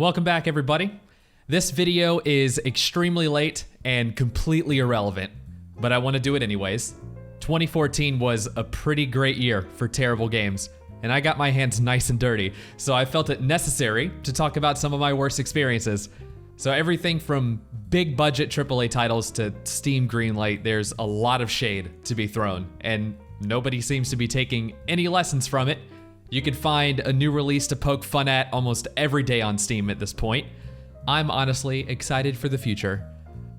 Welcome back, everybody. This video is extremely late and completely irrelevant, but I want to do it anyways. 2014 was a pretty great year for terrible games, and I got my hands nice and dirty, so I felt it necessary to talk about some of my worst experiences. So everything from big budget AAA titles to Steam greenlight, there's a lot of shade to be thrown, and nobody seems to be taking any lessons from it. You can find a new release to poke fun at almost every day on Steam at this point. I'm honestly excited for the future.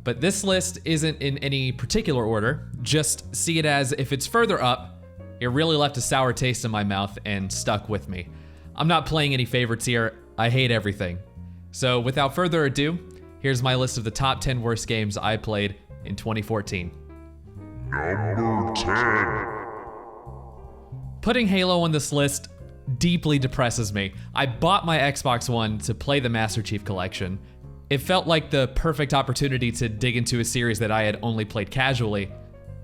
But this list isn't in any particular order, just see it as if it's further up, it really left a sour taste in my mouth and stuck with me. I'm not playing any favorites here, I hate everything. So without further ado, here's my list of the top 10 worst games I played in 2014. Number 10. Putting Halo on this list deeply depresses me. I bought my Xbox One to play the Master Chief Collection. It felt like the perfect opportunity to dig into a series that I had only played casually,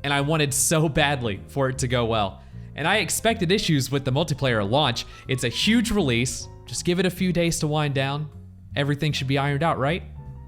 and I wanted so badly for it to go well. And I expected issues with the multiplayer launch. It's a huge release, just give it a few days to wind down. Everything should be ironed out, right?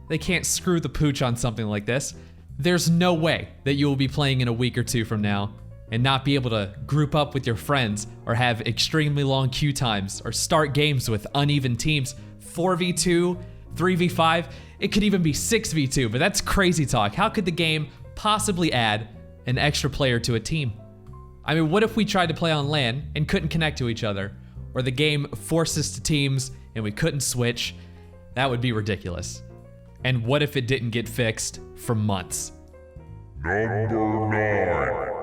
They can't screw the pooch on something like this. There's no way that you will be playing in a week or two from now and not be able to group up with your friends or have extremely long queue times or start games with uneven teams, 4v2, 3v5, it could even be 6v2, but that's crazy talk. How could the game possibly add an extra player to a team? I mean, what if we tried to play on LAN and couldn't connect to each other? Or the game forced us to teams and we couldn't switch? That would be ridiculous. And what if it didn't get fixed for months? Number 9.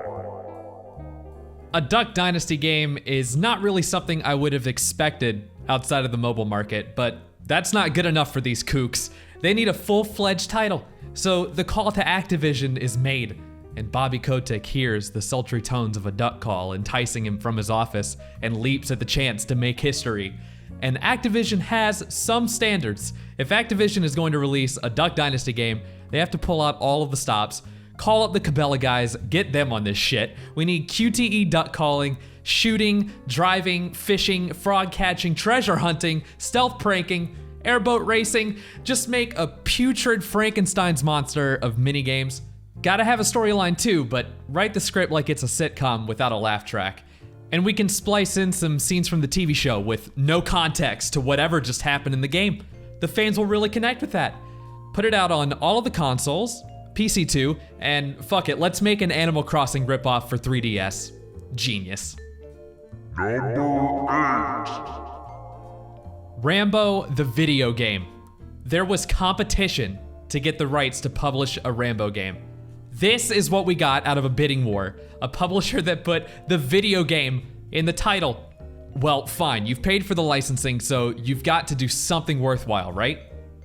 A Duck Dynasty game is not really something I would have expected outside of the mobile market, but that's not good enough for these kooks. They need a full-fledged title. So the call to Activision is made, and Bobby Kotick hears the sultry tones of a duck call enticing him from his office and leaps at the chance to make history. And Activision has some standards. If Activision is going to release a Duck Dynasty game, they have to pull out all of the stops, call up the Cabela guys, get them on this shit. We need QTE duck calling, shooting, driving, fishing, frog catching, treasure hunting, stealth pranking, airboat racing. Just make a putrid Frankenstein's monster of minigames. Gotta have a storyline too, but write the script like it's a sitcom without a laugh track. And we can splice in some scenes from the TV show with no context to whatever just happened in the game. The fans will really connect with that. Put it out on all of the consoles, PC too, and fuck it, let's make an Animal Crossing ripoff for 3DS. Genius. Number 8. Rambo the video game. There was competition to get the rights to publish a Rambo game. This is what we got out of a bidding war. A publisher that put the video game in the title. Well, fine, you've paid for the licensing, so you've got to do something worthwhile, right?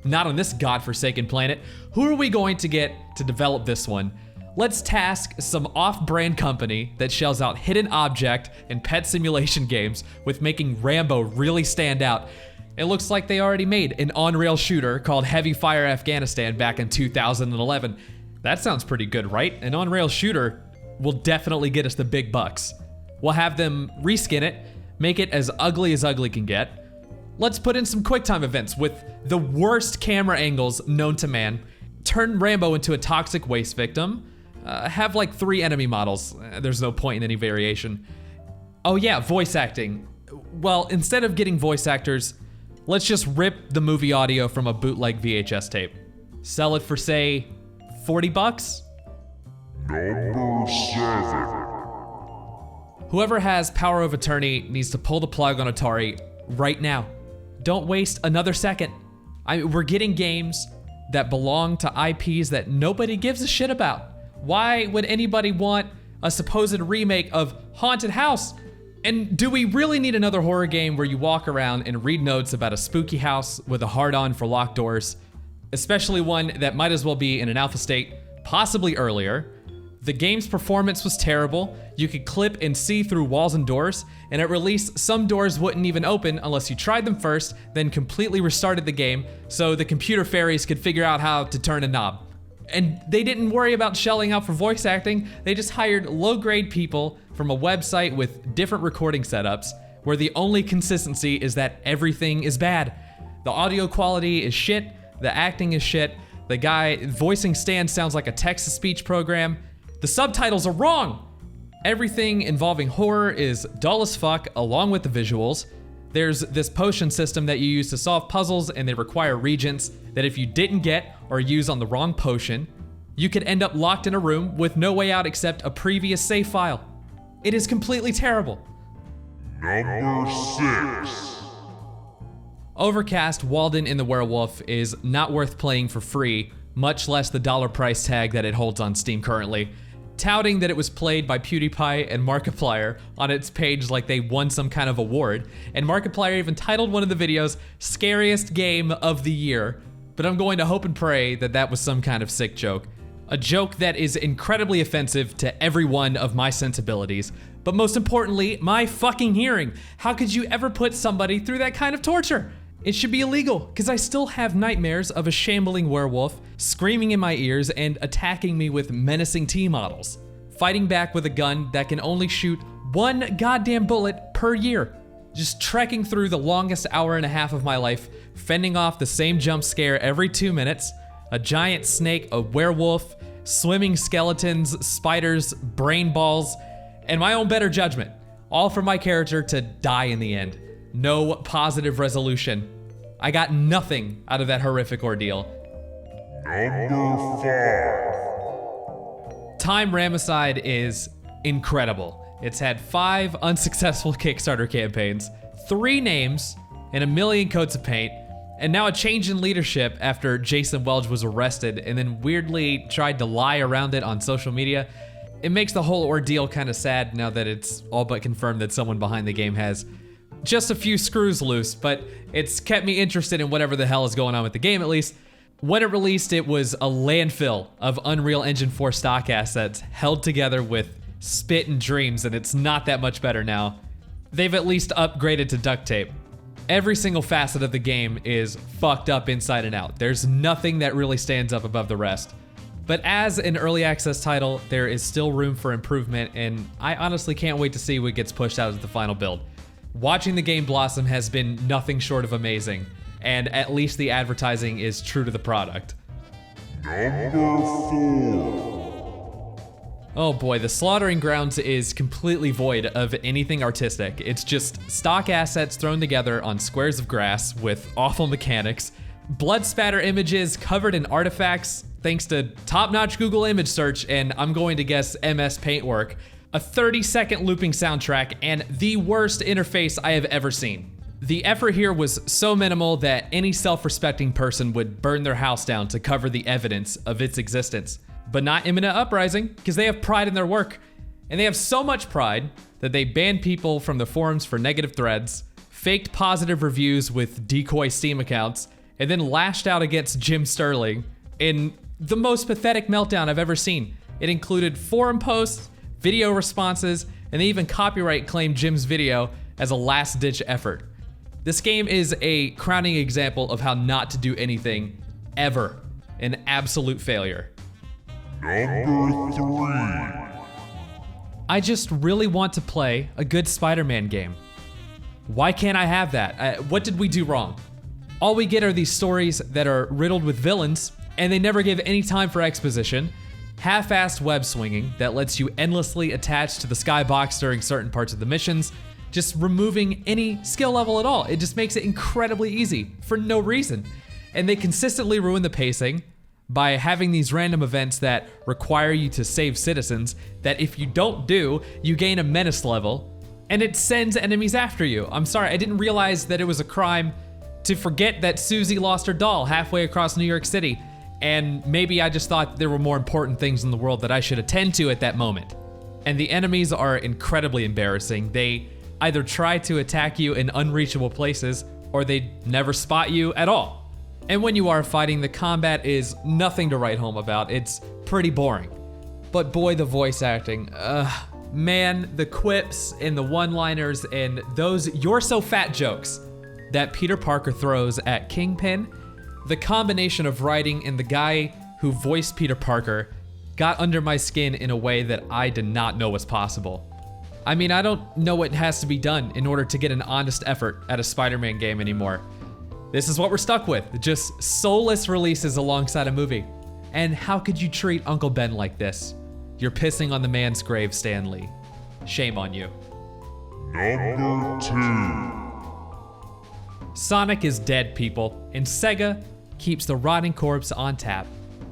Not on this godforsaken planet. Who are we going to get to develop this one? Let's task some off-brand company that shells out hidden object and pet simulation games with making Rambo really stand out. It looks like they already made an on-rail shooter called Heavy Fire Afghanistan back in 2011. That sounds pretty good, right? An on-rail shooter will definitely get us the big bucks. We'll have them reskin it, make it as ugly can get. Let's put in some QuickTime events with the worst camera angles known to man. Turn Rambo into a toxic waste victim. Have like 3 enemy models. There's no point in any variation. Oh yeah, voice acting. Well, instead of getting voice actors, let's just rip the movie audio from a bootleg VHS tape. Sell it for, say, $40? Number 7. Whoever has power of attorney needs to pull the plug on Atari right now. Don't waste another second. We're getting games that belong to IPs that nobody gives a shit about. Why would anybody want a supposed remake of Haunted House? And do we really need another horror game where you walk around and read notes about a spooky house with a hard-on for locked doors? Especially one that might as well be in an alpha state, possibly earlier. The game's performance was terrible. You could clip and see through walls and doors, and at release, some doors wouldn't even open unless you tried them first, then completely restarted the game so the computer fairies could figure out how to turn a knob. And they didn't worry about shelling out for voice acting, they just hired low-grade people from a website with different recording setups, where the only consistency is that everything is bad. The audio quality is shit, the acting is shit, the guy voicing Stan sounds like a text-to-speech program, the subtitles are wrong! Everything involving horror is dull as fuck, along with the visuals. There's this potion system that you use to solve puzzles, and they require regents that if you didn't get or use on the wrong potion, you could end up locked in a room with no way out except a previous save file. It is completely terrible. Number 6. Overcast, Walden in the Werewolf is not worth playing for free, much less the dollar price tag that it holds on Steam currently. Touting that it was played by PewDiePie and Markiplier on its page like they won some kind of award, and Markiplier even titled one of the videos, Scariest Game of the Year, but I'm going to hope and pray that that was some kind of sick joke. A joke that is incredibly offensive to every one of my sensibilities, but most importantly, my fucking hearing. How could you ever put somebody through that kind of torture? It should be illegal, because I still have nightmares of a shambling werewolf screaming in my ears and attacking me with menacing T-models, fighting back with a gun that can only shoot one goddamn bullet per year, just trekking through the longest hour and a half of my life, fending off the same jump scare every 2 minutes, a giant snake, a werewolf, swimming skeletons, spiders, brain balls, and my own better judgment, all for my character to die in the end. No positive resolution. I got nothing out of that horrific ordeal. Number 5. Time Ramesside is incredible. It's had 5 unsuccessful Kickstarter campaigns, 3 names, and 1 million coats of paint, and now a change in leadership after Jason Welch was arrested and then weirdly tried to lie around it on social media. It makes the whole ordeal kind of sad now that it's all but confirmed that someone behind the game has just a few screws loose, but it's kept me interested in whatever the hell is going on with the game at least. When it released, it was a landfill of Unreal Engine 4 stock assets held together with spit and dreams, and it's not that much better now. They've at least upgraded to duct tape. Every single facet of the game is fucked up inside and out. There's nothing that really stands up above the rest. But as an early access title, there is still room for improvement, and I honestly can't wait to see what gets pushed out as the final build. Watching the game blossom has been nothing short of amazing, and at least the advertising is true to the product. Number 4. Oh boy, the Slaughtering Grounds is completely void of anything artistic. It's just stock assets thrown together on squares of grass with awful mechanics, blood spatter images covered in artifacts thanks to top-notch Google image search and I'm going to guess MS Paint work, a 30-second looping soundtrack, and the worst interface I have ever seen. The effort here was so minimal that any self-respecting person would burn their house down to cover the evidence of its existence. But not Imminent Uprising, because they have pride in their work. And they have so much pride that they banned people from the forums for negative threads, faked positive reviews with decoy Steam accounts, and then lashed out against Jim Sterling in the most pathetic meltdown I've ever seen. It included forum posts, video responses, and they even copyright claimed Jim's video as a last-ditch effort. This game is a crowning example of how not to do anything, ever. An absolute failure. Number 3. I just really want to play a good Spider-Man game. Why can't I have that? What did we do wrong? All we get are these stories that are riddled with villains, and they never give any time for exposition, half-assed web swinging that lets you endlessly attach to the skybox during certain parts of the missions, just removing any skill level at all. It just makes it incredibly easy for no reason. And they consistently ruin the pacing by having these random events that require you to save citizens that if you don't do, you gain a menace level, and it sends enemies after you. I'm sorry, I didn't realize that it was a crime to forget that Susie lost her doll halfway across New York City, and maybe I just thought there were more important things in the world that I should attend to at that moment. And the enemies are incredibly embarrassing. They either try to attack you in unreachable places, or they never spot you at all. And when you are fighting, the combat is nothing to write home about. It's pretty boring. But boy, the voice acting. Man, the quips and the one-liners and those "you're so fat" jokes that Peter Parker throws at Kingpin, the combination of writing and the guy who voiced Peter Parker got under my skin in a way that I did not know was possible. I mean, I don't know what has to be done in order to get an honest effort at a Spider-Man game anymore. This is what we're stuck with, just soulless releases alongside a movie. And how could you treat Uncle Ben like this? You're pissing on the man's grave, Stan Lee. Shame on you. Number 2. Sonic is dead, people, and Sega keeps the rotting corpse on tap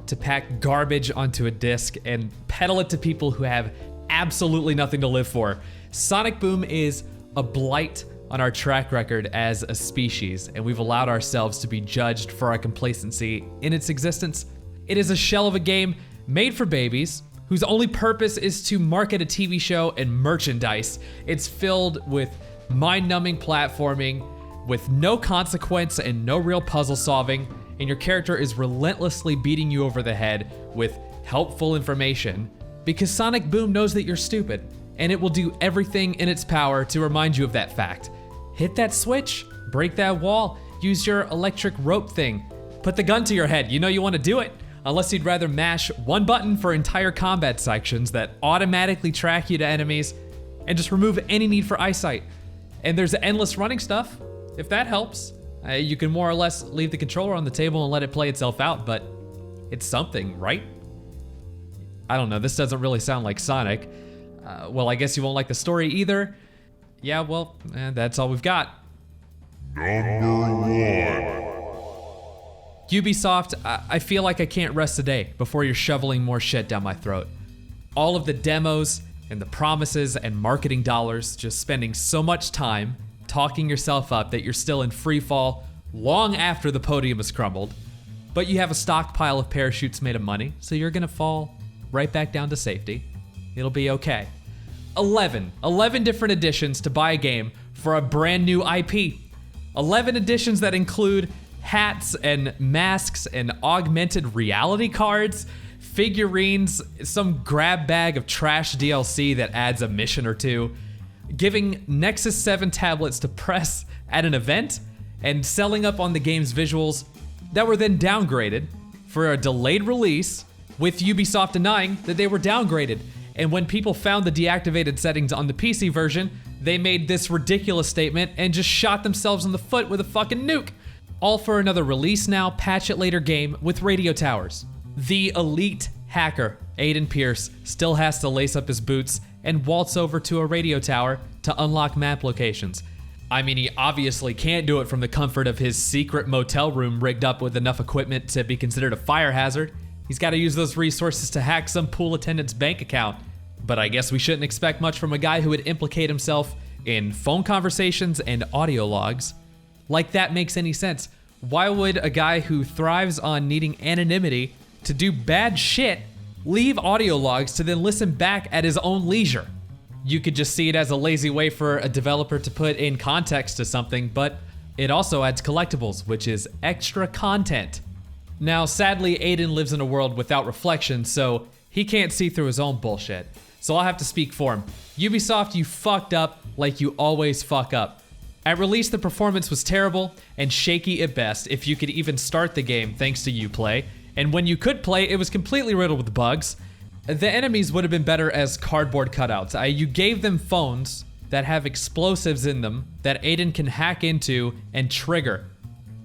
to pack garbage onto a disc and peddle it to people who have absolutely nothing to live for. Sonic Boom is a blight on our track record as a species, and we've allowed ourselves to be judged for our complacency in its existence. It is a shell of a game made for babies, whose only purpose is to market a TV show and merchandise. It's filled with mind-numbing platforming, with no consequence and no real puzzle solving, and your character is relentlessly beating you over the head with helpful information, because Sonic Boom knows that you're stupid, and it will do everything in its power to remind you of that fact. Hit that switch, break that wall, use your electric rope thing, put the gun to your head, you know you want to do it, unless you'd rather mash one button for entire combat sections that automatically track you to enemies, and just remove any need for eyesight. And there's endless running stuff, if that helps. You can more or less leave the controller on the table and let it play itself out, but it's something, right? I don't know, this doesn't really sound like Sonic. Well, I guess you won't like the story either. Yeah, well, that's all we've got. Number 1. Ubisoft, I feel like I can't rest a day before you're shoveling more shit down my throat. All of the demos and the promises and marketing dollars, just spending so much time talking yourself up that you're still in free fall long after the podium has crumbled. But you have a stockpile of parachutes made of money, so you're gonna fall right back down to safety. It'll be okay. 11 different editions to buy a game for a brand new IP. 11 editions that include hats and masks and augmented reality cards, figurines, some grab bag of trash DLC that adds a mission or two, giving Nexus 7 tablets to press at an event, and selling up on the game's visuals that were then downgraded for a delayed release, with Ubisoft denying that they were downgraded. And when people found the deactivated settings on the PC version, they made this ridiculous statement and just shot themselves in the foot with a fucking nuke. All for another release now, patch it later game with radio towers. The elite hacker, Aiden Pierce, still has to lace up his boots and waltz over to a radio tower to unlock map locations. I mean, he obviously can't do it from the comfort of his secret motel room rigged up with enough equipment to be considered a fire hazard. He's got to use those resources to hack some pool attendant's bank account. But I guess we shouldn't expect much from a guy who would implicate himself in phone conversations and audio logs. Like that makes any sense. Why would a guy who thrives on needing anonymity to do bad shit leave audio logs to then listen back at his own leisure? You could just see it as a lazy way for a developer to put in context to something, but it also adds collectibles, which is extra content. Now, sadly, Aiden lives in a world without reflection, so he can't see through his own bullshit. So I'll have to speak for him. Ubisoft, you fucked up like you always fuck up. At release, the performance was terrible and shaky at best if you could even start the game thanks to Uplay. And when you could play, it was completely riddled with bugs. The enemies would have been better as cardboard cutouts. You gave them phones that have explosives in them that Aiden can hack into and trigger.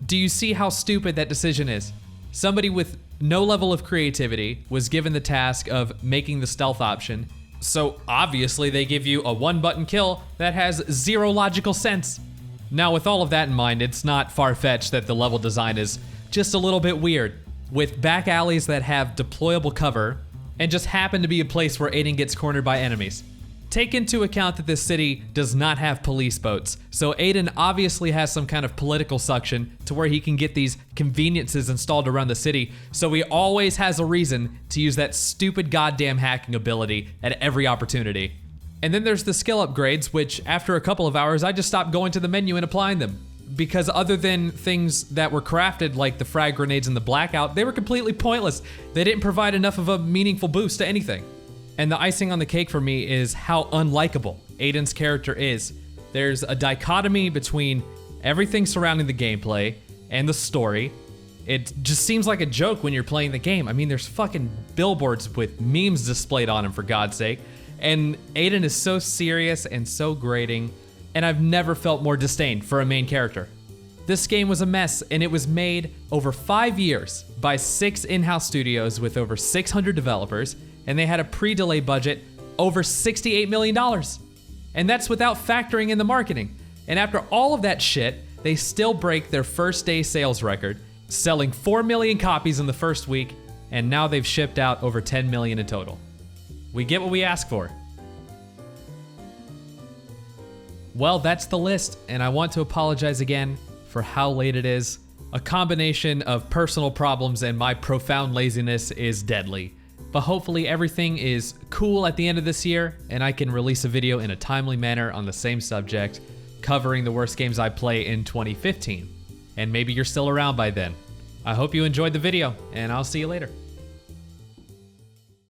Do you see how stupid that decision is? Somebody with no level of creativity was given the task of making the stealth option, so obviously they give you a one-button kill that has zero logical sense. Now, with all of that in mind, it's not far-fetched that the level design is just a little bit weird, with back alleys that have deployable cover and just happen to be a place where Aiden gets cornered by enemies. Take into account that this city does not have police boats, so Aiden obviously has some kind of political suction to where he can get these conveniences installed around the city, so he always has a reason to use that stupid goddamn hacking ability at every opportunity. And then there's the skill upgrades, which after a couple of hours, I just stopped going to the menu and applying them. Because other than things that were crafted like the frag grenades and the blackout, they were completely pointless. They didn't provide enough of a meaningful boost to anything. And the icing on the cake for me is how unlikable Aiden's character is. There's a dichotomy between everything surrounding the gameplay and the story. It just seems like a joke when you're playing the game. I mean, there's fucking billboards with memes displayed on them, for God's sake. And Aiden is so serious and so grating, and I've never felt more disdain for a main character. This game was a mess, and it was made over 5 years by 6 in-house studios with over 600 developers, and they had a pre-delay budget over $68 million. And that's without factoring in the marketing. And after all of that shit, they still break their first day sales record, selling 4 million copies in the first week, and now they've shipped out over 10 million in total. We get what we ask for. Well, that's the list, and I want to apologize again for how late it is. A combination of personal problems and my profound laziness is deadly. But hopefully everything is cool at the end of this year, and I can release a video in a timely manner on the same subject, covering the worst games I play in 2015. And maybe you're still around by then. I hope you enjoyed the video, and I'll see you later.